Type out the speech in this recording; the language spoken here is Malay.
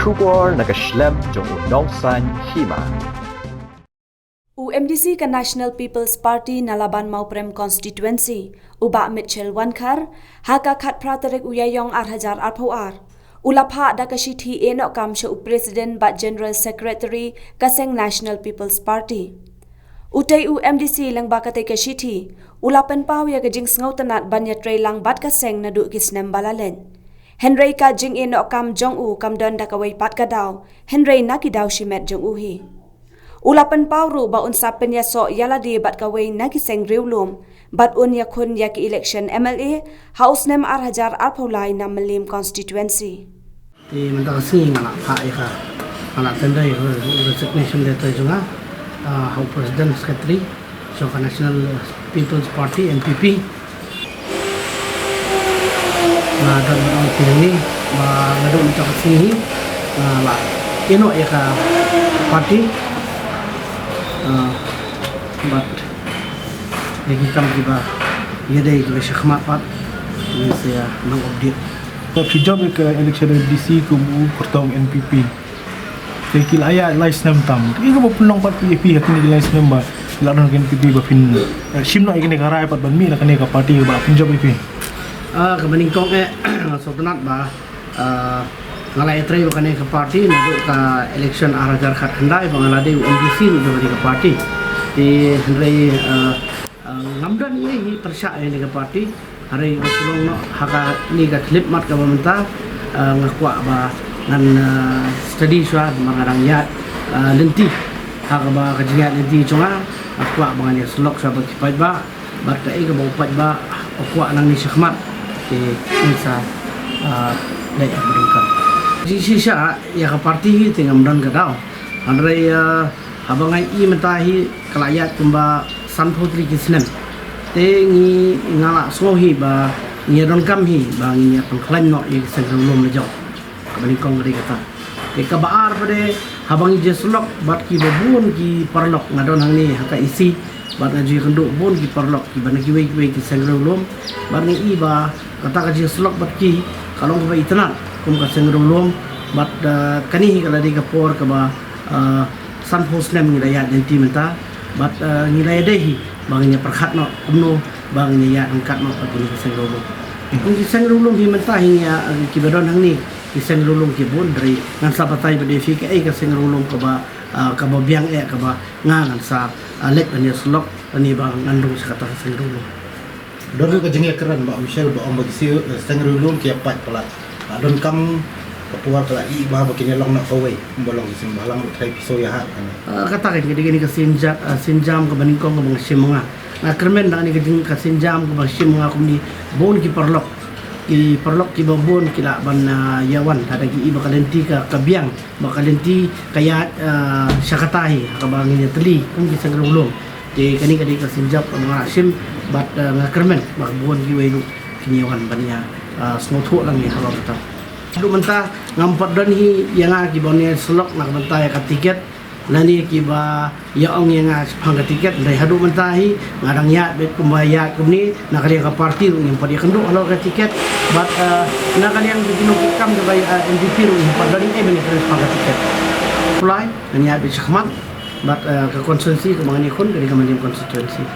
Shubor nakaslem jong unongsan hima. UMDC ka National People's Party Nalaban Mauprem Constituency uba Mitchell Wankar haka khat pratarek uyayong arhajar arpawar ulapha da kashiti enok kam sha President ba General Secretary kaseng National People's Party utai UMDC lang bakate kashiti ulapan paw ya kajing snautanat banya tray lang bat kaseng nadu kisnem balalen Henry ka jing enok kam jong u kam don da kawai pat kadaw Henry nakidaw shimet jong uhi Ulapan pauru ba unsapen ya so yala di bat kaway nagiseng riwlum bat un ya kun ya ki election MLA house nem arhajar arpaulay na Malim constituency. Di manta kasi ngala pa ika ngala tenda ya resignation letter juga House President Secretary so National People's Party NPP. Nah dan orang ini ba ngadu manta kasi ngala ino ika party but lagi kami juga ia dari juga syakmat pat ini saya mengupdate. Tapi job ke election DC kubu pertong NPP. Tekil ayat lais nam tam. Ini ko punong pat PAP hakini lais member. Lawan NPP ba pin simno ikini karai pat ban mi na kani ka party ba pin job IP. Kebening kong so tenat ba ngalai tray bukan ke parti untuk ke election arajar khat handai bangalade UMDC untuk ke parti di Henry ngamdan ini persya ini ke parti hari usulong no haka ni ke clip mat ke pemerintah ngakwa ba ngan study swa mangarang yat lenti haka ba kajingat lenti chunga akwa bangan ya slok sa bagkipai ba bat ka ke baupat ba akwa nang ni syakmat di insa dai berikan Sisa ya ke parti tinggal mudan ke tau. Andai abangai i mentahi kelayat kumba San Putri Kisnem. Tengi ngala sohi ba ngiron kamhi ba ngi pengklaim no i sengrulum lejo. Kabani kong ngari kata. Ke baar pade habangi jeslok bat ki babun ki parlok ngadon hang ni haka isi bat ngaji kenduk bun ki parlok ki bana ki wei ki sengrulum bat ngi i ba kata ka jeslok bat ki kalau ko ba itanan kum ka sengrulum bat kani kala di kapor ka ba san hosnem ngidaya denti menta bat ngidaya dehi bangnya perkhat no umno bangnya ya angkat no patuni ka sengrulum kum ki sengrulum hi menta hinya ki badon hang ni ki sengrulum ki bun dari ngan sabatai ba defi ka ka sengrulum ka ba biang ka ba ngan sa lek ani slok ani bang ngandung sakata sengrulum Dulu kejengnya keren Mbak Michelle Mbak Om bagi sengrulum ki apat pelat. Adon kam kepuar telah iba begini long nak kawai bolong di sembalang trai pisau ya hat. Katakan gini ke sinjam ke baningkong ke bang simunga. Nah kermen dah ni ke sinjam ke bang simunga kum di bon ki perlok ki babon ki la ban yawan ada ki iba kalenti ka kabiang bakalenti kaya syakatahi ka bang ni teli kum ki sengrulum. Di kani ke sinjam ke bang sim bat ngakermen bak bon ki wei kinyawan banya semua lang ni kalau kita. Dulu mentah ngampat dan hi yang aki bonnya selok nak mentah ya tiket. Nani kiba ya ong yang sepang tiket dari hadu mentah hi ngadang ya bet pembayar kini nak kali ke parti yang pada kenduk kalau ke tiket. But nak kali yang begini kam juga NDP yang pada ni benih sepang tiket. Apply dan ya bet syakmat. But ke konstitusi ke mengenai kun dari kementerian konstitusi.